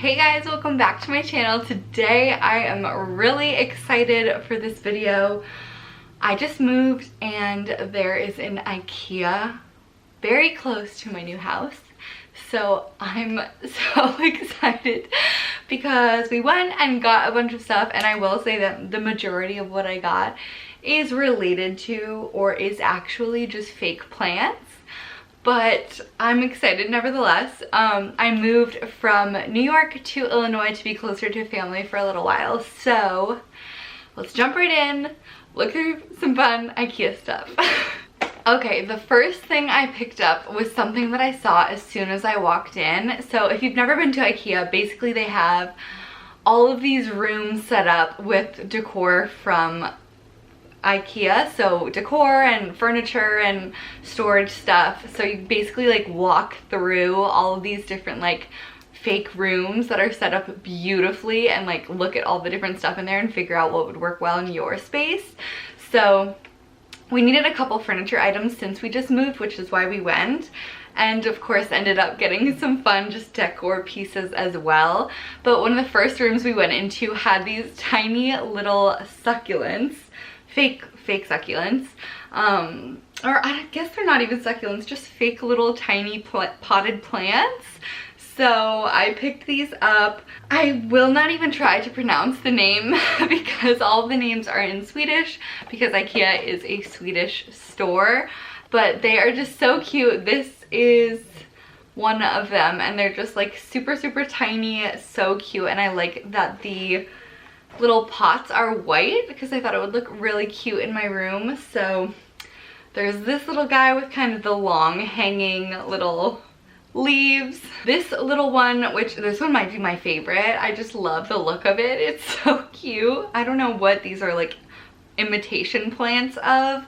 Hey guys, welcome back to my channel. Today I am really excited for this video. I just moved and there is an Ikea very close to my new house. So I'm so excited because we went and got a bunch of stuff, and I will say that the majority of what I got is related to or is actually just fake plants. But I'm excited nevertheless. I moved from New York to Illinois to be closer to family for a little while. So let's jump right in, look through some fun IKEA stuff. Okay, the first thing I picked up was something that I saw as soon as I walked in. So if you've never been to IKEA, basically they have all of these rooms set up with decor from IKEA, so decor and furniture and storage stuff. So you basically like walk through all of these different like fake rooms that are set up beautifully and like look at all the different stuff in there and figure out what would work well in your space. So we needed a couple furniture items since we just moved, which is why we went. And of course ended up getting some fun just decor pieces as well. But one of the first rooms we went into had these tiny little succulents, fake succulents, or I guess they're not even succulents, just fake little tiny potted plants. So I picked these up. I will not even try to pronounce the name because all of the names are in Swedish, because IKEA is a Swedish store, but they are just so cute. This is one of them, and they're just like super tiny, so cute. And I like that the little pots are white because I thought it would look really cute in my room. So there's this little guy with kind of the long hanging little leaves. This little one, which this one might be my favorite. I just love the look of it. It's so cute. I don't know what these are like imitation plants of,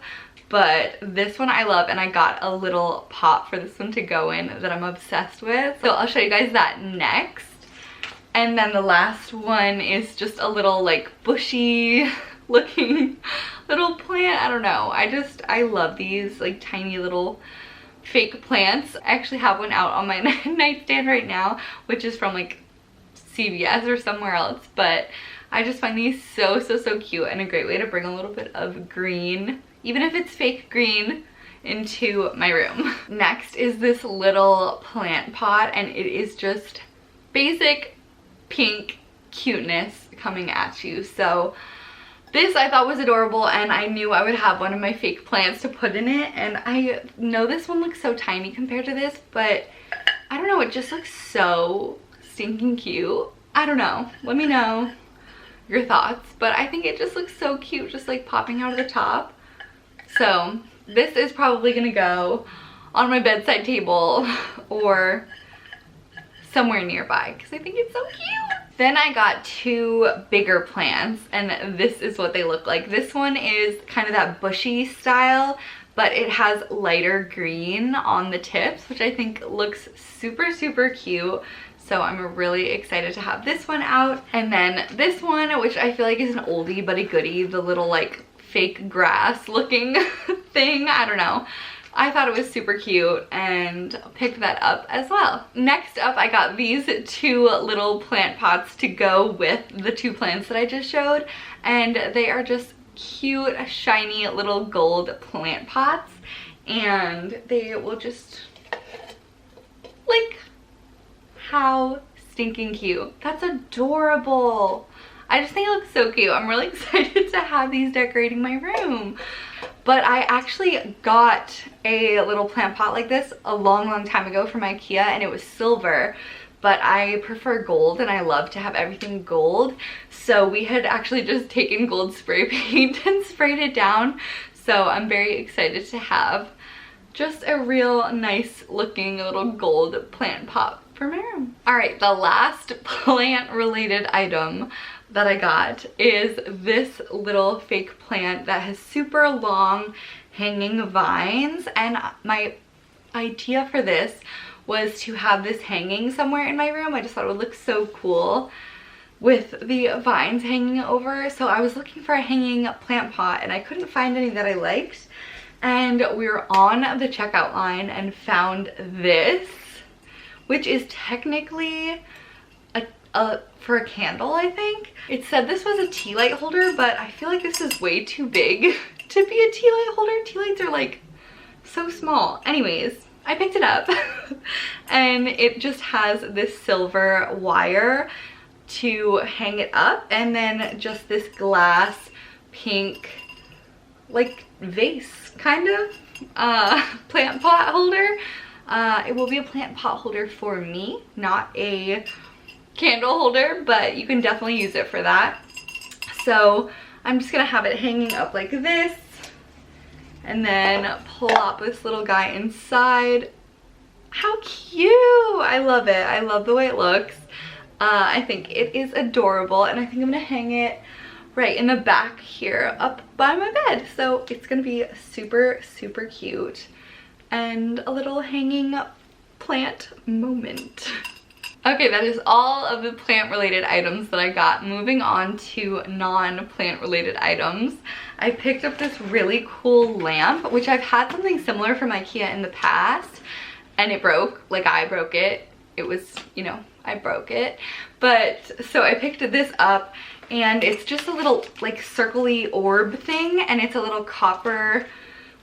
but this one I love, and I got a little pot for this one to go in that I'm obsessed with. So I'll show you guys that next. And then the last one is just a little like bushy looking little plant. I don't know. I love these like tiny little fake plants. I actually have one out on my nightstand right now, which is from like CVS or somewhere else. But I just find these so cute and a great way to bring a little bit of green, even if it's fake green, into my room. Next is this little plant pot, and it is just basic pink cuteness coming at you. So this I thought was adorable, and I knew I would have one of my fake plants to put in it. And I know this one looks so tiny compared to this, but I don't know, it just looks so stinking cute. I don't know, let me know your thoughts, but I think it just looks so cute, just like popping out of the top. So this is probably gonna go on my bedside table or somewhere nearby because I think it's so cute. Then I got two bigger plants, and this is what they look like. This one is kind of that bushy style, but it has lighter green on the tips, which I think looks super cute. So I'm really excited to have this one out. And then this one, which I feel like is an oldie but a goodie, the little like fake grass looking thing. I don't know. I thought it was super cute and picked that up as well. Next up, I got these two little plant pots to go with the two plants that I just showed. And they are just cute, shiny little gold plant pots. And they will just, like, how stinking cute. That's adorable. I just think it looks so cute. I'm really excited to have these decorating my room. But I actually got a little plant pot like this a long time ago from IKEA, and it was silver, but I prefer gold and I love to have everything gold. So we had actually just taken gold spray paint and sprayed it down. So I'm very excited to have just a real nice looking little gold plant pot for my room. All right, the last plant related item that I got is this little fake plant that has super long hanging vines. And my idea for this was to have this hanging somewhere in my room. I just thought it would look so cool with the vines hanging over. So I was looking for a hanging plant pot and I couldn't find any that I liked. And we were on the checkout line and found this, which is technically for a candle, I think. It said this was a tea light holder, but I feel like this is way too big to be a tea light holder. Tea lights are like so small. Anyways, I picked it up and it just has this silver wire to hang it up, and then just this glass pink like vase kind of plant pot holder. It will be a plant pot holder for me, not a candle holder, but you can definitely use it for that. So I'm just gonna have it hanging up like this and then plop this little guy inside. How cute! I love it. I love the way it looks. I think it is adorable, and I think I'm gonna hang it right in the back here up by my bed. So it's gonna be super, super cute and a little hanging plant moment. Okay, that is all of the plant related items that I got. Moving on to non-plant related items. I picked up this really cool lamp, which I've had something similar from Ikea in the past, and it broke. Like, I broke it. It was, you know, I broke it. But so I picked this up, and it's just a little like circly orb thing, and it's a little copper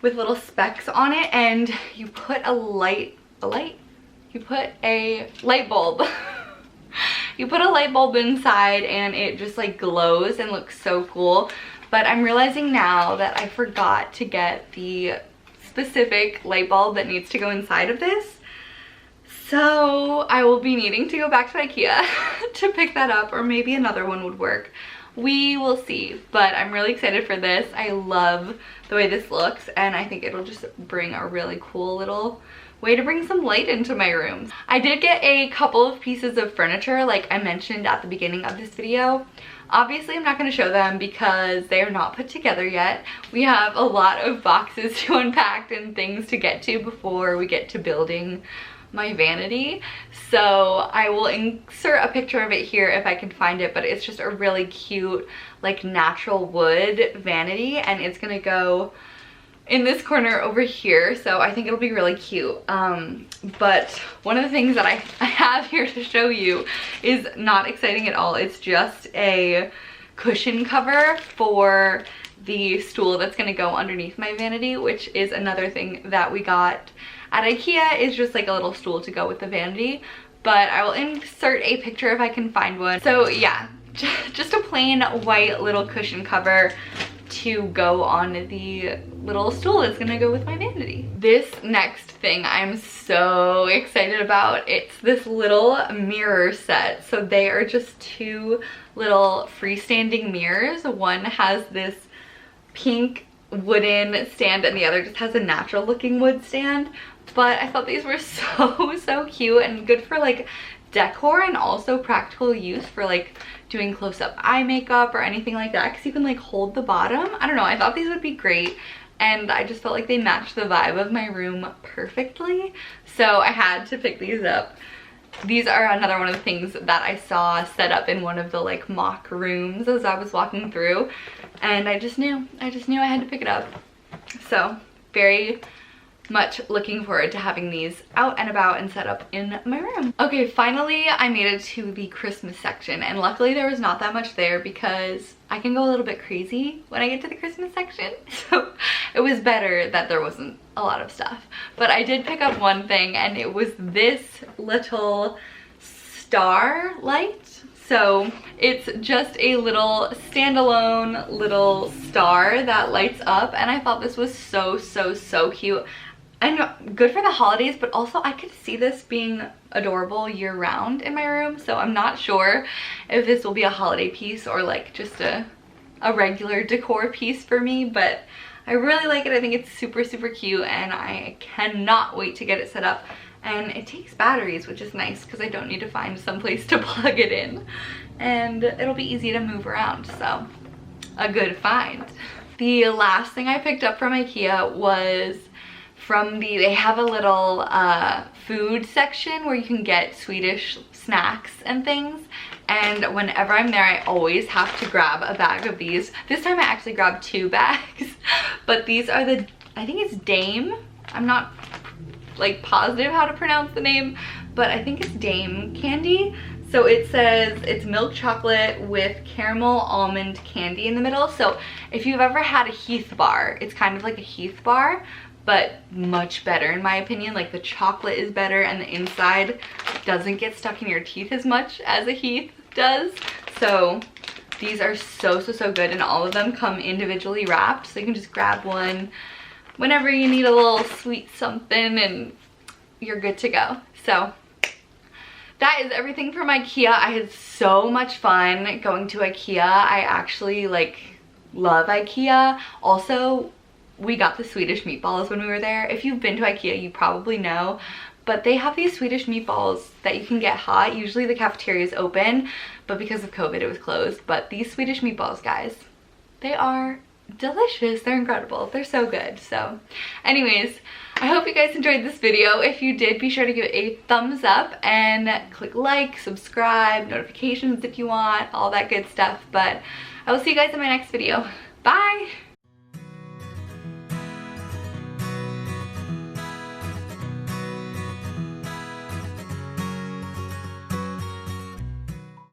with little specks on it, and you put a light bulb. You put a light bulb inside and it just like glows and looks so cool. But I'm realizing now that I forgot to get the specific light bulb that needs to go inside of this. So I will be needing to go back to Ikea to pick that up, or maybe another one would work. We will see, but I'm really excited for this. I love the way this looks, and I think it'll just bring a really cool little way to bring some light into my room. I did get a couple of pieces of furniture like I mentioned at the beginning of this video. Obviously, I'm not going to show them because they are not put together yet. We have a lot of boxes to unpack and things to get to before we get to building my vanity. So I will insert a picture of it here if I can find it, but it's just a really cute like natural wood vanity, and it's gonna go in this corner over here, so I think it'll be really cute. But one of the things that I have here to show you is not exciting at all. It's just a cushion cover for the stool that's gonna go underneath my vanity, which is another thing that we got at Ikea, is just like a little stool to go with the vanity. But I will insert a picture if I can find one. So yeah, just a plain white little cushion cover to go on the little stool that's gonna go with my vanity. This next thing I'm so excited about. It's this little mirror set. So they are just two little freestanding mirrors. One has this pink wooden stand and the other just has a natural looking wood stand. But I thought these were so cute and good for like decor, and also practical use for like doing close-up eye makeup or anything like that, because you can like hold the bottom. I don't know, I thought these would be great, and I just felt like they matched the vibe of my room perfectly, so I had to pick these up. These are another one of the things that I saw set up in one of the like mock rooms as I was walking through, and I just knew I had to pick it up. So very much looking forward to having these out and about and set up in my room. Okay, finally I made it to the Christmas section, and luckily there was not that much there because I can go a little bit crazy when I get to the Christmas section. So it was better that there wasn't a lot of stuff. But I did pick up one thing, and it was this little star light. So it's just a little standalone little star that lights up, and I thought this was so cute. And good for the holidays, but also I could see this being adorable year round in my room. So I'm not sure if this will be a holiday piece or like just a regular decor piece for me, but I really like it. I think it's super cute, and I cannot wait to get it set up. And it takes batteries, which is nice because I don't need to find some place to plug it in, and it'll be easy to move around, so a good find. The last thing I picked up from Ikea was from they have a little food section where you can get Swedish snacks and things, and whenever I'm there I always have to grab a bag of these. This time I actually grabbed 2 bags, but these are the, I think it's Dame, I'm not like positive how to pronounce the name, but I think it's Dame candy. So it says it's milk chocolate with caramel almond candy in the middle. So if you've ever had a Heath bar, it's kind of like a Heath bar, but much better in my opinion. Like the chocolate is better and the inside doesn't get stuck in your teeth as much as a Heath does. So these are so good, and all of them come individually wrapped, so you can just grab one whenever you need a little sweet something and you're good to go. So that is everything from Ikea. I had so much fun going to Ikea. I actually like love Ikea. Also, we got the Swedish meatballs when we were there. If you've been to Ikea, you probably know, but they have these Swedish meatballs that you can get hot. Usually the cafeteria is open, but because of COVID it was closed. But these Swedish meatballs, guys, they are delicious. They're incredible. They're so good. So anyways, I hope you guys enjoyed this video. If you did, be sure to give it a thumbs up and click like, subscribe, notifications if you want, all that good stuff. But I will see you guys in my next video. Bye!